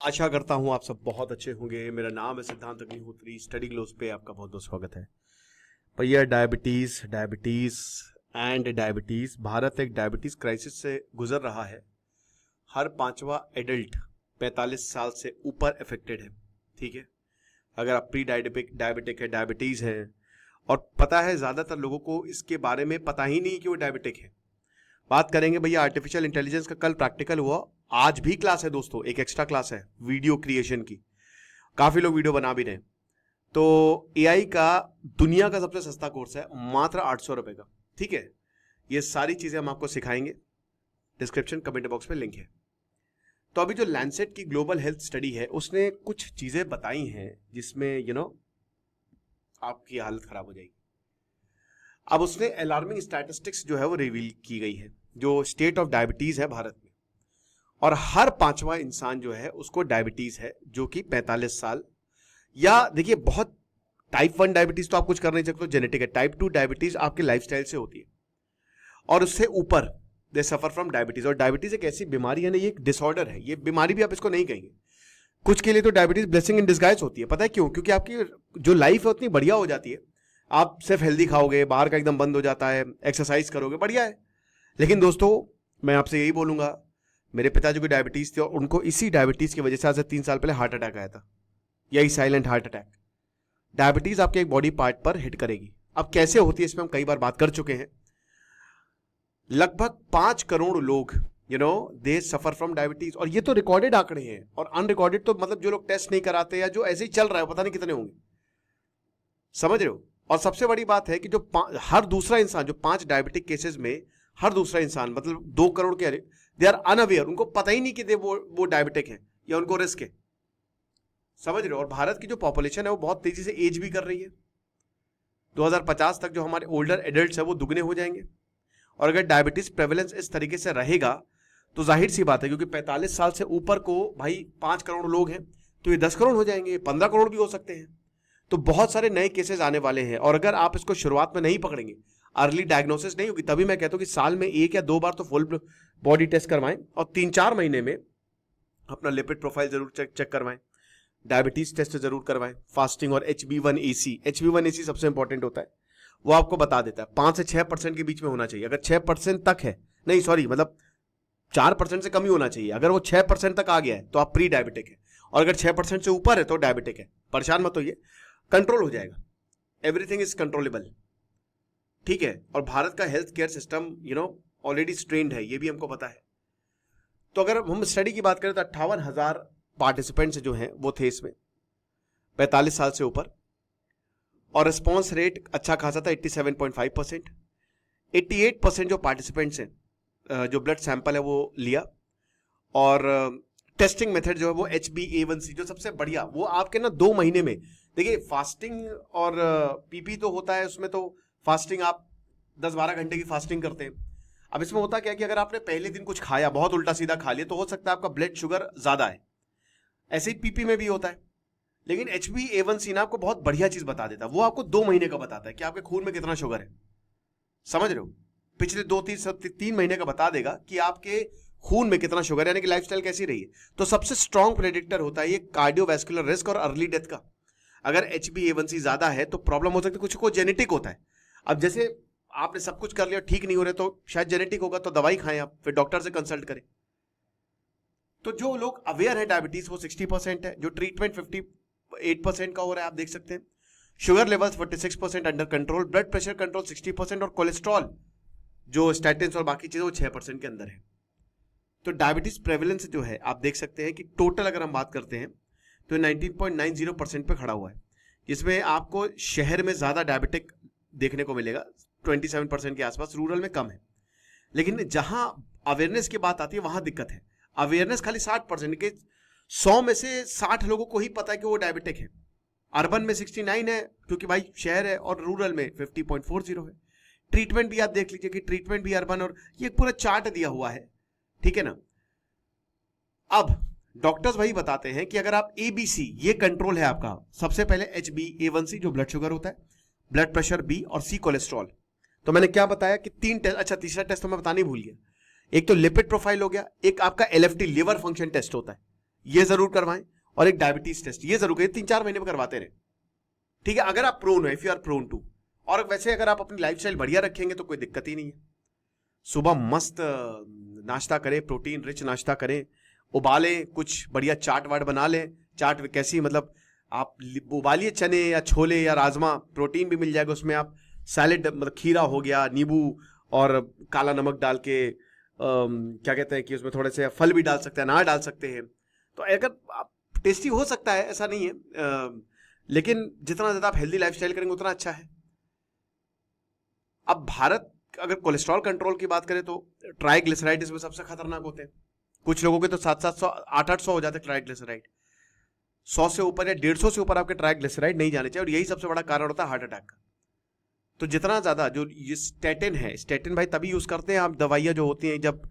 आशा करता हूँ आप सब बहुत अच्छे होंगे। मेरा नाम है सिद्धांत अग्निहोत्री। स्टडी ग्लोस पे आपका बहुत बहुत स्वागत है। भैया diabetes diabetes and diabetes, Bharat एक डायबिटीज़ क्राइसिस से गुजर रहा है। हर पांचवा एडल्ट 45 साल से ऊपर अफेक्टेड है। ठीक है, अगर आप प्री डायबिटिक डायबिटिक है, डायबिटीज़ है, और पता है ज़्यादातर लोगों को इसके बारे में पता ही नहीं कि वो डायबिटिक है। बात करेंगे भैया आर्टिफिशियल इंटेलिजेंस का। कल प्रैक्टिकल हुआ, आज भी क्लास है दोस्तों, एक एक्स्ट्रा क्लास है वीडियो क्रिएशन की। काफी लोग वीडियो बना भी रहे हैं। तो एआई का दुनिया का सबसे सस्ता कोर्स है, मात्र 800 रुपए का। ठीक है, ये सारी चीजें हम आपको सिखाएंगे। डिस्क्रिप्शन कमेंट बॉक्स में लिंक है। तो अभी जो लैंसेट की ग्लोबल हेल्थ स्टडी है उसने कुछ चीजें बताई हैं जिसमें आपकी हालत खराब हो जाएगी। अब उसने अलार्मिंग स्टैटिस्टिक्स जो है वो रिवील की गई है, जो स्टेट ऑफ डायबिटीज है भारत में। और हर पांचवा इंसान जो है उसको डायबिटीज है, जो कि 45 साल, या देखिए बहुत टाइप 1 डायबिटीज तो आप कुछ कर नहीं सकते, जेनेटिक है। टाइप 2 डायबिटीज आपके लाइफस्टाइल से होती है, और उससे ऊपर दे सफर फ्रॉम डायबिटीज। और डायबिटीज एक ऐसी बीमारी है ना, ये एक डिसऑर्डर है, ये बीमारी भी आप इसको नहीं कहेंगे। कुछ के लिए तो डायबिटीज ब्लेसिंग इन डिस्गाइज होती है। पता है क्यों? क्योंकि आपकी जो लाइफ है उतनी बढ़िया हो जाती है। आप सिर्फ हेल्दी खाओगे, बाहर का एकदम बंद हो जाता है, एक्सरसाइज करोगे, बढ़िया है। लेकिन दोस्तों मैं आपसे यही बोलूंगा, मेरे पिताजी को डायबिटीज थी और उनको इसी डायबिटीज की वजह से आज से 3 साल पहले हार्ट अटैक आया था। यही साइलेंट हार्ट अटैक। डायबिटीज आपके एक बॉडी पार्ट पर हिट करेगी। अब कैसे होती है इसमें हम कई बार बात कर चुके हैं। लगभग 5 करोड़ लोग दे सफर फ्रॉम डायबिटीज, और ये तो रिकॉर्डेड आंकड़े हैं। और अनरिकॉर्डेड तो मतलब जो लोग टेस्ट नहीं कराते या जो ऐसे ही चल रहा है, पता नहीं कितने होंगे। समझ रहे हो? और सबसे बड़ी बात है कि जो हर दूसरा इंसान, जो 5 डायबिटिक केसेस में हर दूसरा इंसान, मतलब 2 करोड़ के, दे आर अनअवेयर, उनको पता ही नहीं कि वो डायबिटिक है या उनको रिस्क है। समझ रहे हो? और भारत की जो पॉपुलेशन है वो बहुत तेजी से एज भी कर रही है। 2050 तक जो हमारे ओल्डर एडल्ट्स है वो दुगने हो जाएंगे। और अगर डायबिटीज प्रेवलेंस इस तरीके से रहेगा तो जाहिर सी बात है, क्योंकि 45 साल से ऊपर को भाई 5 करोड़ लोग हैं, तो ये 10 करोड़ हो जाएंगे, 15 करोड़ भी हो सकते हैं। तो बहुत सारे नए केसेस आने वाले हैं। और अगर आप इसको शुरुआत में नहीं पकड़ेंगे, अर्ली डायग्नोसिस नहीं होगी, तभी मैं कहता हूं कि साल में 1 या 2 बार तो फुल बॉडी टेस्ट करवाएं, और 3-4 महीने में अपना लिपिड प्रोफाइल जरूर चेक करवाएं, डायबिटीज टेस्ट जरूर करवाएं, फास्टिंग और HbA1c। HbA1c सबसे इंपॉर्टेंट होता है, वो आपको बता देता है। 5 से 6% के बीच में होना चाहिए। अगर 6% तक है, नहीं सॉरी, मतलब 4% से कम ही होना चाहिए। अगर वो 6% तक आ गया है तो आप प्री डायबिटिक है, और अगर 6% से ऊपर है तो डायबिटिक है। परेशान मत होइए, कंट्रोल हो जाएगा। Everything is controllable. ठीक है, और भारत का health care system already strained है, ये भी हमको पता है। तो अगर हम स्टडी की बात करें तो 58,000 पार्टिसिपेंट्स जो हैं वो थे इसमें, 45 साल से ऊपर। और रिस्पॉन्स रेट अच्छा खासा था, 87.5%। 88% जो पार्टिसिपेंट्स हैं, जो ब्लड सैंपल है वो लिया। और टेस्टिंग मेथड जो है वो HbA1c, जो सबसे बढ़िया, वो आपके ना 2 महीने में। देखिए फास्टिंग और पीपी तो होता है, उसमें तो फास्टिंग आप 10-12 घंटे की फास्टिंग करते हैं। अब इसमें होता क्या कि अगर आपने पहले दिन कुछ खाया, बहुत उल्टा सीधा खा लिया, तो हो सकता है आपका ब्लड शुगर ज्यादा है। ऐसे ही पीपी में भी होता है। लेकिन HbA1c ना आपको बहुत बढ़िया चीज बता देता है। वो आपको 2 महीने का बताता है कि आपके खून में कितना शुगर है। समझ रहे हो? पिछले 2-3 महीने का बता देगा कि आपके खून में कितना शुगर है, यानी कि लाइफस्टाइल कैसी रही है। तो सबसे स्ट्रॉन्ग प्रेडिक्टर होता है ये कार्डियोवैस्कुलर रिस्क और अर्ली डेथ का। अगर HbA1c ज्यादा है तो प्रॉब्लम हो सकती है, कुछ को जेनेटिक होता है। अब जैसे आपने सब कुछ कर लिया, ठीक नहीं हो रहे, तो शायद जेनेटिक होगा, तो दवाई खाएं आप, फिर डॉक्टर से कंसल्ट करें। तो जो लोग अवेयर है डायबिटीज वो 60% है, जो ट्रीटमेंट 58% का हो रहा है, आप देख सकते हैं। Sugar levels 46% under control, blood pressure control 60%, और कोलेस्ट्रॉल जो स्टैटिन्स और बाकी चीजें वो 6% के अंदर है। तो डायबिटीज प्रेवलेंस जो है आप देख सकते हैं कि टोटल अगर हम बात करते हैं तो 19.90% पे खड़ा हुआ है, जिसमें आपको शहर में ज्यादा डायबिटिक देखने को मिलेगा, 27% के आसपास, रूरल में कम है। लेकिन जहां अवेयरनेस की बात आती है वहां दिक्कत है। अवेयरनेस खाली 60% के, 100 में से 60 लोगों को ही पता है कि वो डायबिटिक है। अर्बन में 69 है क्योंकि भाई शहर है, और रूरल में 50.40 है। ट्रीटमेंट भी आप देख लीजिए कि ट्रीटमेंट भी अर्बन, और ये पूरा चार्ट दिया हुआ है। ठीक है ना? अब डॉक्टर्स वही बताते हैं कि अगर आप ABC, ये कंट्रोल है आपका, सबसे पहले HbA1c जो ब्लड शुगर होता है, ब्लड प्रेशर, B, और C कोलेस्ट्रॉल। तो मैंने क्या बताया कि 3 टेस्ट, अच्छा तीसरा टेस्ट तो मैं बताना ही भूल गया। एक तो लिपिड प्रोफाइल हो गया, एक आपका LFT लिवर फंक्शन टेस्ट होता है, ये जरूर करवाएं, और एक डायबिटीज टेस्ट ये जरूर करें, 3-4 महीने में करवाते रहे, ठीक है, अगर आप प्रोन हो, if you are prone to. और वैसे अगर आप अपनी लाइफस्टाइल बढ़िया रखेंगे तो कोई दिक्कत ही नहीं है। सुबह मस्त नाश्ता करें, प्रोटीन रिच नाश्ता करें, उबालें, कुछ बढ़िया चाट वाट बना लें। चाट कैसी, मतलब आप उबालिए चने या छोले या राजमा, प्रोटीन भी मिल जाएगा उसमें। आप सैलेड, मतलब खीरा हो गया, नींबू और काला नमक डाल के क्या कहते हैं कि उसमें थोड़े से फल भी डाल सकते हैं, अनार डाल सकते हैं, तो अगर आप टेस्टी हो सकता है, ऐसा नहीं है, लेकिन जितना ज्यादा आप हेल्दी लाइफस्टाइल करेंगे उतना अच्छा है। अब भारत अगर कोलेस्ट्रॉल कंट्रोल की बात करें तो ट्राइग्लिसराइड इसमें सबसे खतरनाक होते हैं। कुछ लोगों के तो 700-700 800-800 हो जाते हैं ट्राइग्लिसराइड। 100 से ऊपर या 150 से ऊपर आपके ट्राइग्लिसराइड नहीं जाने चाहिए, और यही सबसे बड़ा कारण होता है हार्ट अटैक का। तो जितना ज्यादा जो ये स्टेटिन है, स्टेटिन भाई तभी यूज करते हैं आप दवाइयां जो होती हैं जब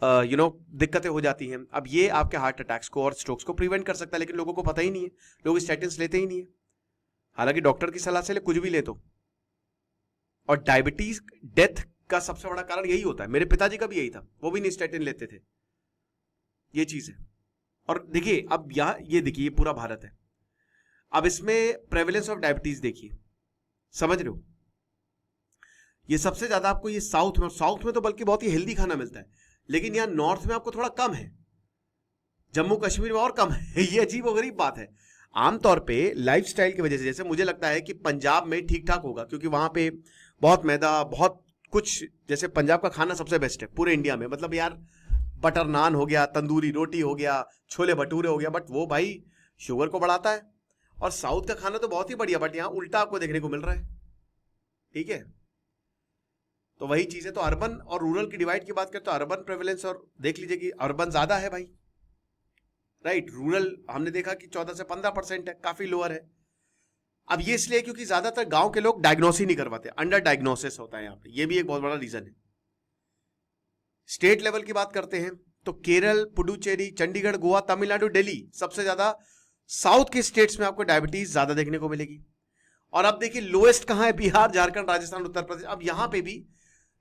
दिक्कतें हो जाती हैं। अब ये आपके हार्ट अटैक्स को और स्ट्रोक्स को प्रिवेंट कर सकता है, लेकिन लोगों को पता ही नहीं है, लोग स्टेटिन लेते ही नहीं है, हालांकि डॉक्टर की सलाह से ले कुछ भी ले तो। और डायबिटीज डेथ का सबसे बड़ा कारण यही होता है। मेरे पिताजी का भी यही था, वो भी नहीं स्टेटिन लेते थे, ये चीज है। और देखिए अब यहां ये देखिए, ये पूरा भारत है, अब इसमें प्रेवलेंस ऑफ डायबिटीज देखिए, समझ रहे हो, ये सबसे ज्यादा आपको ये साउथ में तो बल्कि बहुत ही हेल्दी खाना मिलता है, लेकिन यहां नॉर्थ में आपको थोड़ा कम है, जम्मू कश्मीर में और कम है। ये अजीब और गरीब बात है। आमतौर पे लाइफस्टाइल की वजह से, जैसे मुझे लगता है कि पंजाब में ठीक ठाक होगा, क्योंकि वहां पे बहुत मैदा, बहुत कुछ, जैसे पंजाब का खाना सबसे बेस्ट है पूरे इंडिया में, मतलब यार बटर नान हो गया, तंदूरी रोटी हो गया, छोले भटूरे हो गया, बट वो भाई शुगर को बढ़ाता है। और साउथ का खाना तो बहुत ही बढ़िया, बट यहाँ उल्टा आपको देखने को मिल रहा है, ठीक है। तो वही चीज है। तो अर्बन और रूरल की डिवाइड की बात करें तो अर्बन प्रेवलेंस, और देख लीजिए कि अर्बन ज्यादा है भाई, राइट। रूरल हमने देखा कि 14 से 15% है, काफी लोअर है। अब ये इसलिए क्योंकि ज्यादातर गांव के लोग डायग्नोसिस नहीं करवाते, अंडर डायग्नोसिस होता है यहाँ पे, ये भी एक बहुत बड़ा रीजन है। स्टेट लेवल की बात करते हैं तो केरल, पुडुचेरी, चंडीगढ़, गोवा, तमिलनाडु, दिल्ली, सबसे ज्यादा साउथ के स्टेट्स में आपको डायबिटीज ज्यादा देखने को मिलेगी। और अब देखिए लोएस्ट कहां है, बिहार, झारखंड, राजस्थान, उत्तर प्रदेश। अब यहां पे भी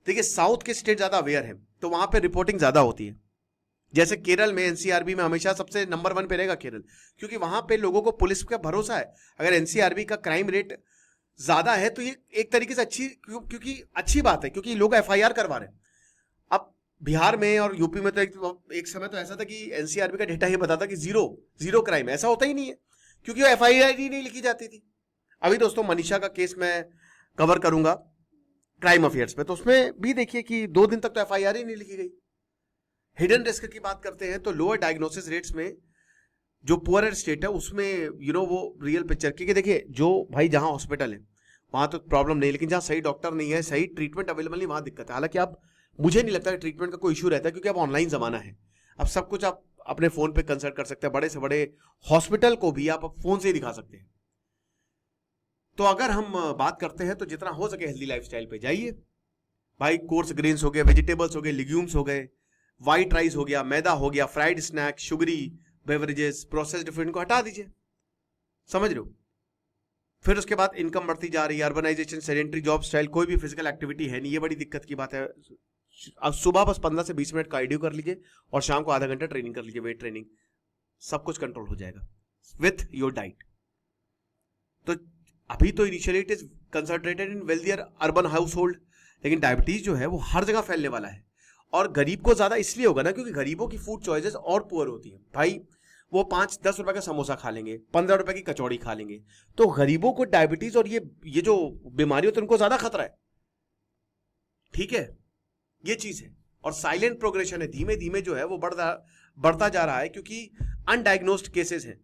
देखिए साउथ के स्टेट ज्यादा अवेयर है, तो वहां पे रिपोर्टिंग ज्यादा होती है। जैसे केरल में एनसीआरबी में हमेशा सबसे नंबर 1 पे रहेगा केरल, क्योंकि वहां पे लोगों को पुलिस का भरोसा है। अगर एनसीआरबी का क्राइम रेट ज्यादा है तो ये एक तरीके से क्योंकि अच्छी बात है, क्योंकि लोग एफआईआर करवा रहे हैं। अब बिहार में और यूपी में तो एक समय तो ऐसा था कि एनसीआरबी का डेटा ये बताता कि जीरो क्राइम, ऐसा होता ही नहीं है, क्योंकि वो एफआईआर ही नहीं लिखी जाती थी। अभी दोस्तों मनीषा का केस मैं कवर करूंगा क्राइम अफेयर्स पे, तो उसमें भी देखिए कि 2 दिन तक तो एफआईआर ही नहीं लिखी गई। हिडन रिस्क की बात करते हैं तो लोअर डायग्नोसिस रेट्स में जो पुअर स्टेट है उसमें वो रियल पिक्चर, क्योंकि देखिए जो भाई जहां हॉस्पिटल है वहां तो प्रॉब्लम नहीं, लेकिन जहां सही डॉक्टर नहीं है, सही ट्रीटमेंट अवेलेबल नहीं, वहां दिक्कत है। हालांकि अब मुझे नहीं लगता कि ट्रीटमेंट का कोई इशू रहता है, क्योंकि अब ऑनलाइन जमाना है, अब सब कुछ आप अपने फोन पे कंसल्ट कर सकते हैं, बड़े से बड़े हॉस्पिटल को भी आप फोन से ही दिखा सकते हैं। तो अगर हम बात करते हैं तो जितना हो सके हेल्दी लाइफस्टाइल पे जाइए भाई। कोर्स ग्रेन्स हो गए, वेजिटेबल्स हो गए, लिग्यूम्स हो गए, व्हाइट राइस हो गया, मैदा हो गया, fried snack, sugary beverages, processed food को हटा दीजिए, समझ रहे हो। फिर उसके बाद इनकम बढ़ती जा रही है, अर्बनाइजेशन, सेडेंटरी जॉब स्टाइल, कोई भी फिजिकल एक्टिविटी है नहीं, ये बड़ी दिक्कत की बात है। अब सुबह बस 15 से 20 मिनट कार्डियो कर लीजिए और शाम को आधा घंटा ट्रेनिंग कर लीजिए, वेट ट्रेनिंग, सब कुछ कंट्रोल हो जाएगा विथ योर डाइट। तो अभी तो initially it is concentrated in wealthier urban house hold, लेकिन डायबिटीज जो है वो हर जगह फैलने वाला है। और गरीब को ज्यादा इसलिए होगा ना क्योंकि गरीबों की फूड चॉइसेस और पुअर होती है भाई। वो 5-10 रुपए का समोसा खा लेंगे, 15 रुपए की कचौड़ी खा लेंगे, तो गरीबों को डायबिटीज और ये जो बीमारी होती है उनको ज्यादा खतरा है, ठीक है, ये चीज है। और साइलेंट प्रोग्रेशन है, धीमे धीमे जो है वो बढ़ता जा रहा है, क्योंकि अनडायग्नोस्ड केसेस हैं।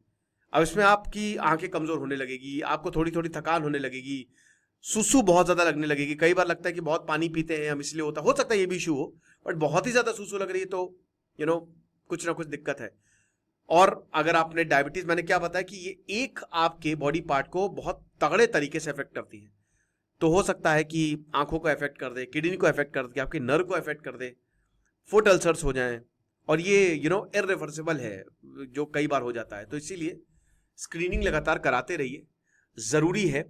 अब इसमें आपकी आंखें कमजोर होने लगेगी, आपको थोड़ी थोड़ी थकान होने लगेगी, सुसु बहुत ज्यादा लगने लगेगी। कई बार लगता है कि बहुत पानी पीते हैं हम इसलिए हो सकता है ये भी इशू हो, बट बहुत ही ज्यादा सुसु लग रही है तो कुछ ना कुछ दिक्कत है। और अगर आपने डायबिटीज, मैंने क्या बताया कि ये एक आपके बॉडी पार्ट को बहुत तगड़े तरीके से अफेक्ट करती है, तो हो सकता है कि आंखों को अफेक्ट कर दे, किडनी को अफेक्ट कर दे, आपके नर्व को अफेक्ट कर दे, फुट अल्सर्स हो जाएं, और ये इररिवर्सिबल है जो कई बार हो जाता है। तो इसीलिए स्क्रीनिंग लगातार कराते रहिए, जरूरी है।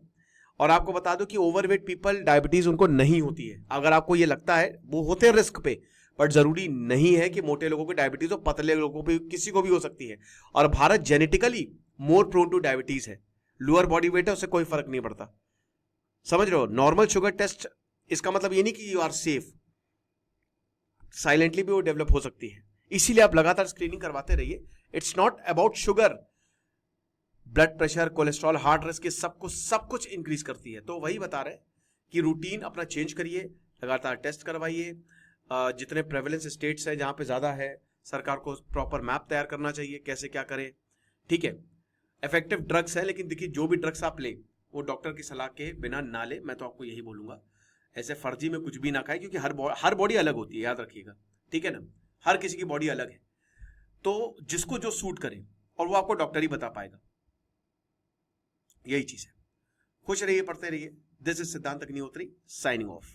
और आपको बता दो कि ओवरवेट पीपल डायबिटीज उनको नहीं होती है। अगर आपको ये लगता है वो होते हैं रिस्क पे, बट जरूरी नहीं है कि मोटे लोगों को डायबिटीज हो, पतले लोगों को भी, किसी को भी हो सकती है। और Bharat genetically more prone to diabetes है। लोअर बॉडी वेट है, उससे कोई फर्क नहीं पड़ता। समझ रहे हो? नॉर्मल शुगर टेस्ट, इसका मतलब ये नहीं कि यू आर सेफ, साइलेंटली भी वो डेवलप हो सकती है। इसीलिए आप लगातार स्क्रीनिंग करवाते रहिए। It's not about sugar, blood pressure, cholesterol, heart risk, सब कुछ इंक्रीज करती है। तो वही बता रहे कि रूटीन अपना चेंज करिए, लगातार टेस्ट करवाइए। जितने प्रेवलेंस स्टेट्स है जहां पे ज्यादा है, सरकार को प्रॉपर मैप तैयार करना चाहिए कैसे क्या करें। ठीक है, इफेक्टिव ड्रग्स है, लेकिन देखिए जो भी ड्रग्स आप ले वो डॉक्टर की सलाह के बिना ना ले। मैं तो आपको यही बोलूंगा, ऐसे फर्जी में कुछ भी ना खाए, क्योंकि हर बॉडी अलग होती है, याद रखिएगा। ठीक है ना, हर किसी की बॉडी अलग है, तो जिसको जो सूट करे और वो आपको डॉक्टर ही बता पाएगा। यही चीज है। खुश रहिए, पढ़ते रहिए। दिस इज सिद्धांत अग्निहोत्री, साइनिंग ऑफ।